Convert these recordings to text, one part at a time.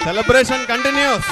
celebration continues.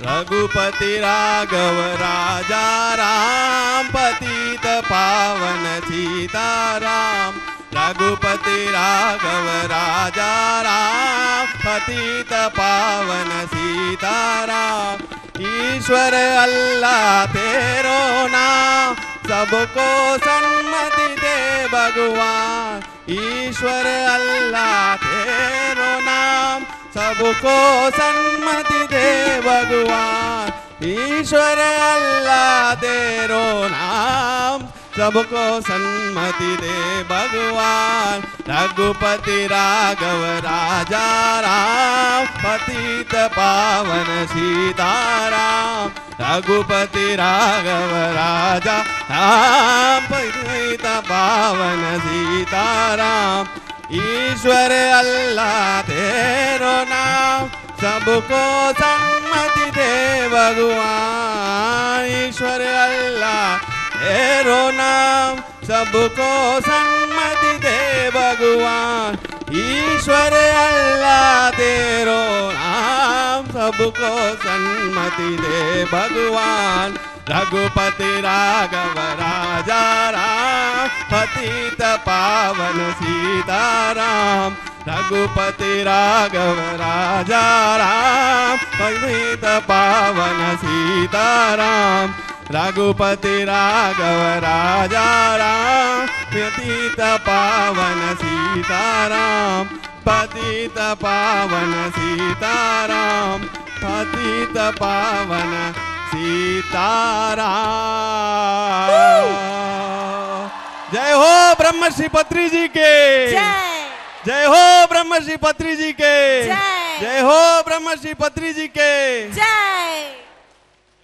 Raghupati Raghav राजा राम पतित पावन सीताराम। रघुपति राघव राजा राम पतित पावन सीताराम। ईश्वर अल्लाह तेरो नाम सबको सन्मति दे भगवान। ईश्वर अल्लाह तेरो नाम सबको सन्मति दे भगवान। ईश्वर अल्लाह तेरो नाम सबको सन्मति दे भगवान। रघुपति राघव राजा राम पतित पावन सीताराम। रघुपति राघव राजा राम पतित पावन सीताराम। ईश्वर अल्लाह तेरो नाम सबको सन्मति दे भगवान। ईश्वर अल्लाह तेरो नाम सबको सन्मति दे भगवान। ईश्वर अल्लाह तेरो नाम सबको सन्मति दे भगवान। रघुपति राघव राजा राम पतित पावन सीताराम। रघुपति राघव राजा राम पतित पावन सीताराम। रघुपति राघव राजा राम पतित पावन सीताराम। पतित पावन सीताराम। पतित पावन सीताराम। जय हो ब्रह्मश्री पत्री जी के जय हो ब्रह्मश्री पत्री जी के जय हो ब्रह्मश्री पत्री जी के जय।